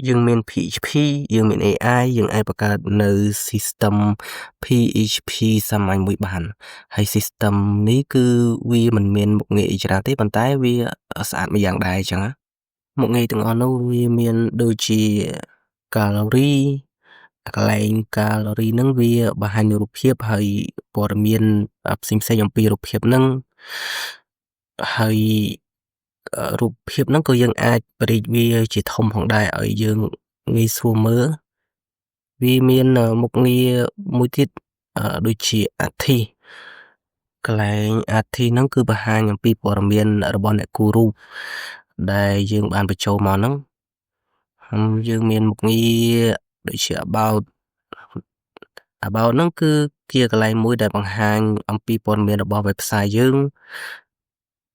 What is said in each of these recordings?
យើងមាន PHP យើងមាន AI យើងអាចបង្កើតនៅ system PHP សាមញ្ញមួយបានហើយ system នេះគឺវាមិនមានមុខងារអីច្រើនទេប៉ុន្តែវាស្អាតម្យ៉ាងដែរអញ្ចឹងណាមុខងារទាំងអស់នោះវាមានដូចជា gallery កន្លែង gallery ហ្នឹងវាបង្ហាញរូបភាពហើយព័ត៌មានផ្សេងៗអំពីរូបភាពហ្នឹងហើយរូបភាពហ្នឹងក៏យើងអាចបរិយវាជាធំផងដែរឲ្យយើងងាយស្រួលមើលវាមានមុខងារមួយទៀតដូចជា artist កន្លែង artist ហ្នឹងគឺបង្ហាញអំពីព័ត៌មានរបស់អ្នកគូររូបដែលយើងបានបញ្ចូលមកហ្នឹងយើងមានមុខងារដូចជា about ហ្នឹងគឺជាកន្លែងមួយដែលបង្ហាញអំពីព័ត៌មានរបស់ website យើង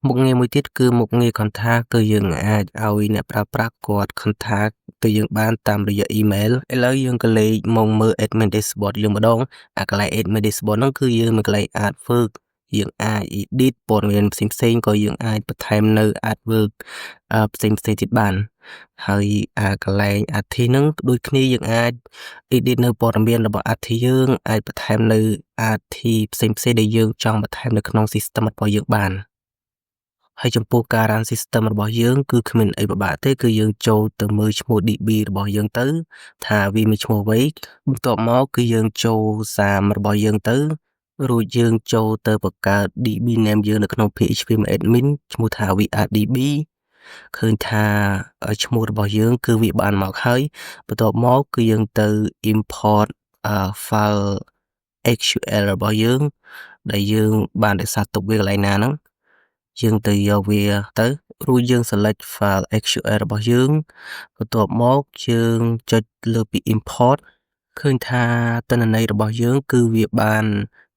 មុខងារមួយទៀតគឺមុខងារ contact គឺយើងអាចឲ្យអ្នកប្រើប្រាស់គាត់ contact ទៅយើងបានតាមរយៈ email ឥឡូវយើងក៏លេខមកមើល admin dashboard យើងម្ដងអាកន្លែង admin dashboard ហ្នឹងគឺយើងមានកន្លែង artwork យើងអាច edit ព័ត៌មានផ្សេងៗក៏យើងអាចបន្ថែមនៅ artwork ផ្សេងៗទៀតបានហើយកន្លែង artist ហ្នឹងដូចគ្នាយើងអាច edit នៅព័ត៌មានរបស់ artist យើងអាចបន្ថែមនៅ artist ផ្សេងៗដែលយើងចង់បន្ថែមនៅក្នុង system របស់យើងបានហើយចំពោះការ run system របស់យើងគឺគ្មានអីពិបាកទេគឺយើងចូលទៅមើលឈ្មោះ DB របស់យើងទៅថាវាមានឈ្មោះអ្វីបន្ទាប់មកគឺយើងចូលសាមរបស់យើងទៅរួចយើងចូលទៅបង្កើត DB name យើងនៅក្នុង PHP admin ឈ្មោះថា VRDB ឃើញថាឈ្មោះរបស់យើងគឺវាបានមកហើយបន្ទាប់មកគឺយើងទៅ import file SQL របស់យើងដែលយើងបានរក្សាទុកវាកន្លែងណាហ្នឹងយើងទៅយកវាទៅរួចយើង select file SQL របស់យើងបន្ទាប់មកយើងចុចលើពី import ឃើញថាទិន្នន័យរបស់យើងគឺវាបាន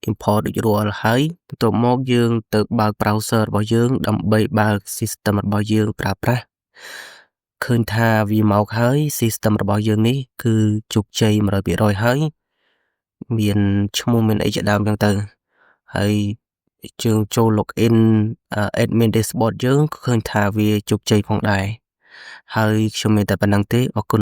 import រួចរាល់ហើយបន្ទាប់មកយើងទៅបើក browser របស់យើងដើម្បីបើក system របស់យើងប្រើប្រាស់ឃើញថាវាមកហើយ system របស់យើងនេះគឺជោគជ័យ 100% ហើយមានឈ្មោះមានអីជាដើមចឹងទៅហើយយើងចូល login admin dashboard យើងឃើញថាវាជោគជ័យផងដែរហើយខ្ញុំមានតែប៉ុណ្្នឹងទេអរគុណ